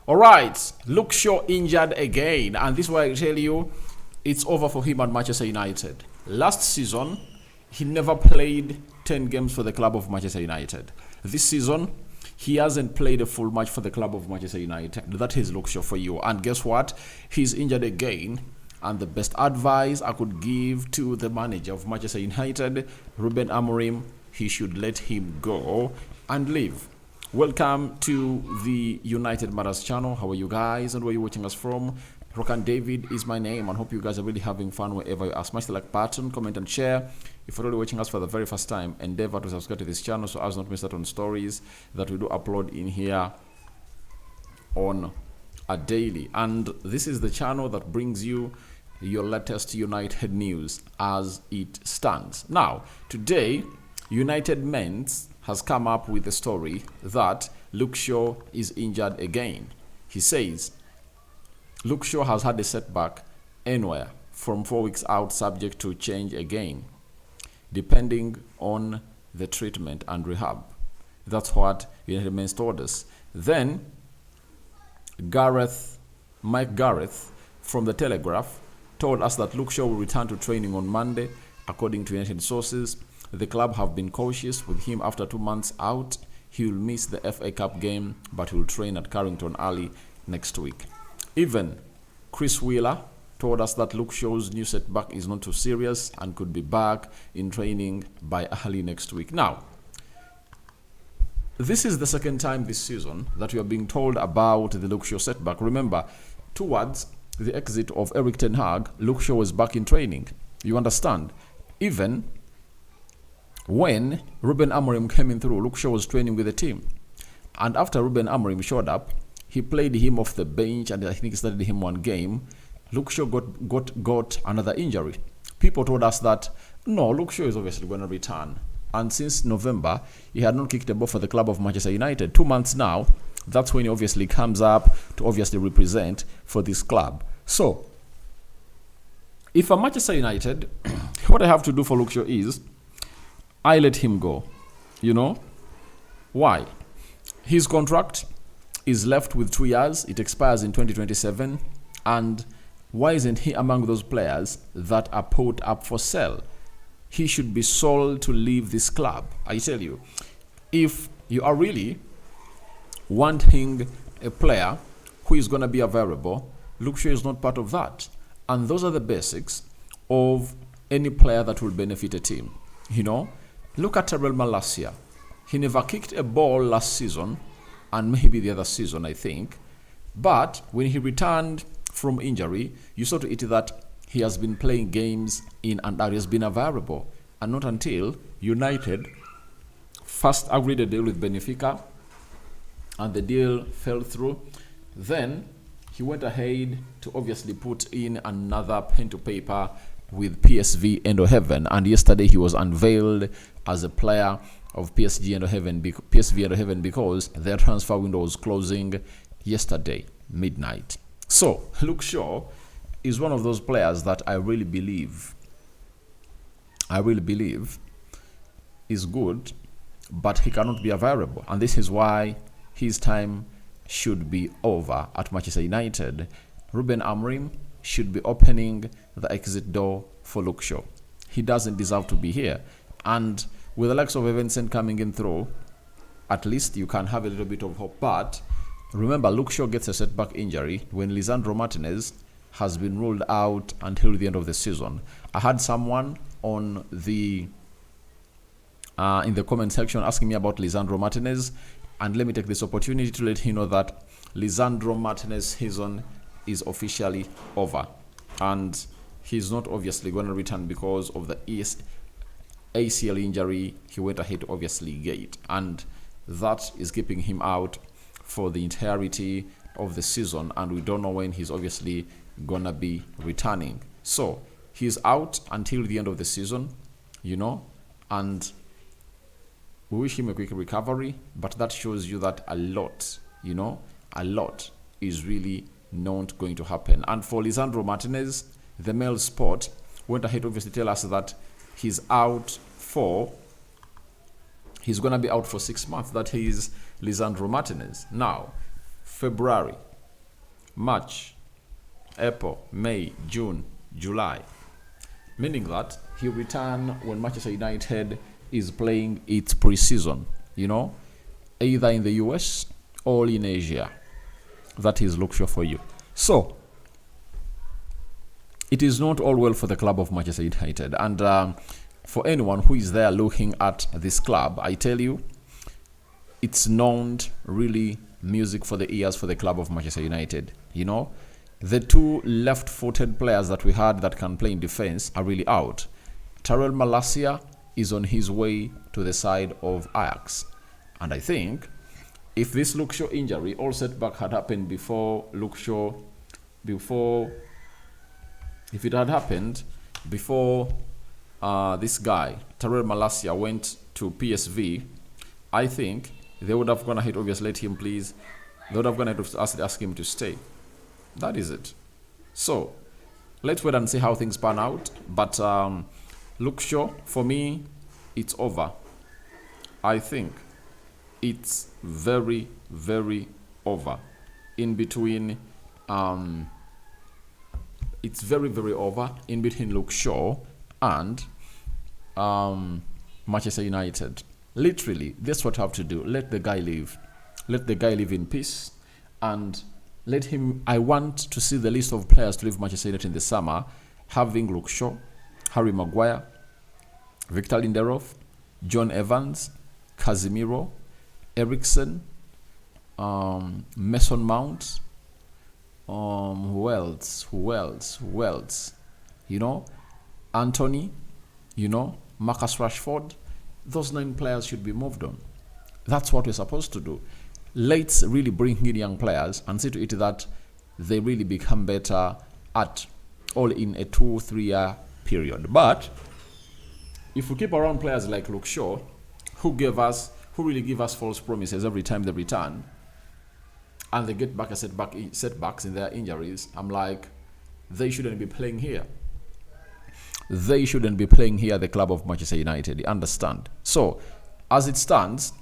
All right, Luke Shaw injured again, and this is why I tell you it's over for him at Manchester United. Last season, he never played 10 games for the club of Manchester United. This season, he hasn't played a full match for the club of Manchester United. That is Luke Shaw for you. And guess what? He's injured again. And the best advice I could give to the manager of Manchester United, Ruben Amorim, he should let him go and leave. Welcome to the United Matters channel. How are you guys and where are you watching us from? Rokan David is my name and hope you guys are really having fun wherever you are. Smash the like button, comment and share. If you're really watching us for the very first time, endeavor to subscribe to this channel so as not miss out on stories that we do upload in here on a daily. And this is the channel that brings you your latest United news as it stands. Now, today, United Men's has come up with a story that Luke Shaw is injured again. He says, Luke Shaw has had a setback anywhere from 4 weeks out subject to change again, depending on the treatment and rehab. That's what United Men's told us. Then, Mike Gareth from The Telegraph told us that Luke Shaw will return to training on Monday. According to United sources, the club have been cautious with him after 2 months out. He will miss the FA Cup game, but he will train at Carrington early next week. Even Chris Wheeler told us that Luke Shaw's new setback is not too serious and could be back in training by early next week. Now, this is the second time this season that we are being told about the Luke Shaw setback. Remember, towards the exit of Eric Ten Hag, Luke Shaw was back in training. You understand? Even when Ruben Amorim came in through, Luke Shaw was training with the team. And after Ruben Amorim showed up, he played him off the bench and I think he started him one game. Luke Shaw got another injury. People told us that, no, Luke Shaw is obviously going to return. And since November, he had not kicked a ball for the club of Manchester United. 2 months now, that's when he obviously comes up to obviously represent for this club. So, if I'm Manchester United, what I have to do for Luke Shaw is, I let him go. You know? Why? His contract is left with 2 years. It expires in 2027. And why isn't he among those players that are put up for sale? He should be sold to leave this club. I tell you, if you are really wanting a player who is going to be available, Luke Shaw is not part of that. And those are the basics of any player that will benefit a team. You know, look at Terrell Malacia. He never kicked a ball last season and maybe the other season, I think. But when he returned from injury, you saw to it that he has been playing games in and out. He has been available. And not until United first agreed a deal with Benfica and the deal fell through, then he went ahead to obviously put in another pen to paper with PSV Eindhoven, and yesterday he was unveiled as a player of PSV Eindhoven because their transfer window was closing yesterday midnight. So Luke Shaw is one of those players that I really believe is good, but he cannot be available, and this is why his time should be over at Manchester United. Ruben Amorim should be opening the exit door for Luke Shaw. He doesn't deserve to be here. And with the likes of Vincent coming in through, at least you can have a little bit of hope. But remember, Luke Shaw gets a setback injury when Lisandro Martinez has been ruled out until the end of the season. I had someone on the in the comment section asking me about Lisandro Martinez. And let me take this opportunity to let you know that Lisandro Martinez's season is officially over. And he's not obviously going to return because of the ACL injury he went ahead to obviously get. And that is keeping him out for the entirety of the season. And we don't know when he's obviously going to be returning. So he's out until the end of the season, you know, and we wish him a quick recovery, but that shows you that a lot is really not going to happen. And for Lisandro Martinez, the Mail Sport went ahead to obviously tell us that he's going to be out for 6 months. That is Lisandro Martinez. Now, February, March, April, May, June, July. Meaning that he'll return when Manchester United is playing its pre-season, either in the US or in Asia. That is Luke Shaw for you. So, it is not all well for the club of Manchester United. And for anyone who is there looking at this club, I tell you, it's not really music for the ears for the club of Manchester United. The two left-footed players that we had that can play in defense are really out. Tyrell Malacia is on his way to the side of Ajax. And I think if this Luke Shaw injury or setback had happened before if it had happened before this guy, Tyrell Malacia, went to PSV, I think they would have gone ahead, obviously, let him please. They would have gone ahead to ask him to stay. That is it. So, let's wait and see how things pan out. But Luke Shaw, for me, it's over. I think it's very, very over. In between, it's very, very over in between Luke Shaw and Manchester United. Literally, that's what I have to do. Let the guy live. Let the guy live in peace. And let him. I want to see the list of players to leave Manchester United in the summer, having Luke Shaw, Harry Maguire, Victor Lindelof, John Evans, Casemiro, Eriksen, Mason Mount, who else? Anthony, Marcus Rashford. Those 9 players should be moved on. That's what we're supposed to do. Let's really bring in young players and see to it that they really become better at all in a 2-3 year period. But if we keep around players like Luke Shaw, who really give us false promises every time they return, and they get back a setbacks in their injuries, I'm like, they shouldn't be playing here. They shouldn't be playing here at the club of Manchester United. You understand? So, as it stands,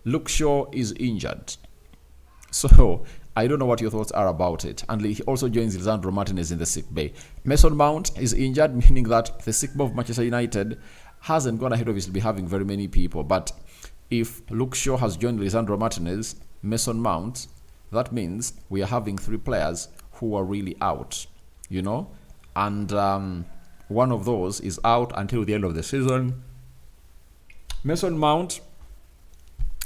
Luke Shaw is injured. So, I don't know what your thoughts are about it. And he also joins Lisandro Martinez in the sick bay. Mason Mount is injured, meaning that the sick bay of Manchester United hasn't gone ahead, obviously, be having very many people. But if Luke Shaw has joined Lisandro Martinez, Mason Mount, that means we are having 3 players who are really out, And one of those is out until the end of the season. Mason Mount,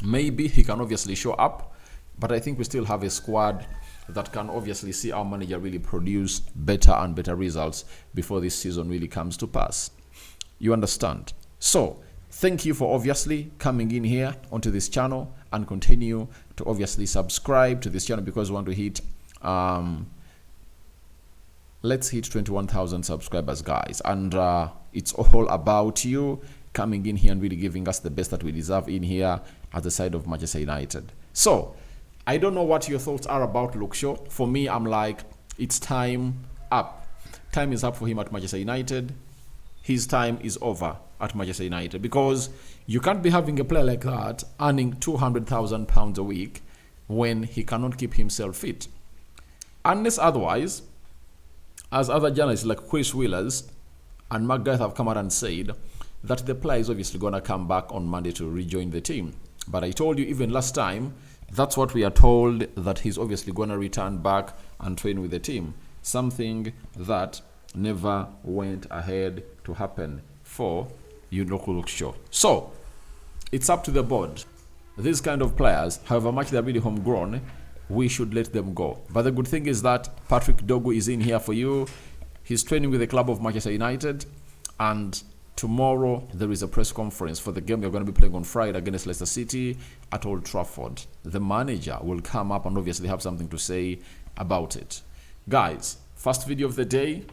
maybe he can obviously show up, but I think we still have a squad that can obviously see our manager really produce better and better results before this season really comes to pass. You understand? So, thank you for obviously coming in here onto this channel, and continue to obviously subscribe to this channel because we want to hit let's hit 21,000 subscribers, guys. And it's all about you coming in here and really giving us the best that we deserve in here at the side of Manchester United. So, I don't know what your thoughts are about Luke Shaw. For me, I'm like, it's time up. Time is up for him at Manchester United. His time is over at Manchester United, because you can't be having a player like that earning £200,000 a week when he cannot keep himself fit. Unless otherwise, as other journalists like Chris Willers and McGrath have come out and said that the player is obviously going to come back on Monday to rejoin the team. But I told you even last time, that's what we are told, that he's obviously going to return back and train with the team. Something that never went ahead to happen for Luke Shaw. So, it's up to the board. These kind of players, however much they're really homegrown, we should let them go. But the good thing is that Patrick Dogu is in here for you. He's training with the club of Manchester United, and tomorrow there is a press conference for the game you're going to be playing on Friday against Leicester City at Old Trafford. The manager will come up and obviously have something to say about it. Guys, first video of the day.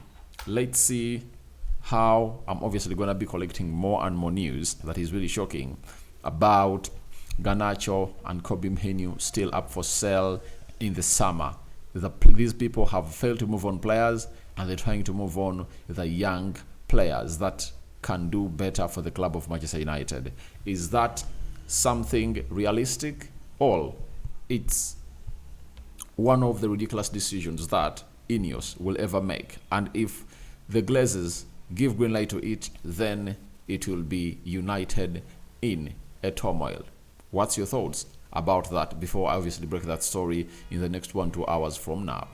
Let's see how I'm obviously going to be collecting more and more news that is really shocking about Garnacho and Kobe Menu still up for sale in the summer. These people have failed to move on players, and they're trying to move on the young players that can do better for the club of Manchester United. Is that something realistic? It's one of the ridiculous decisions that Ineos will ever make. And if the Glazers give green light to it, then it will be united in a turmoil. What's your thoughts about that before I obviously break that story in the next 1-2 hours from now?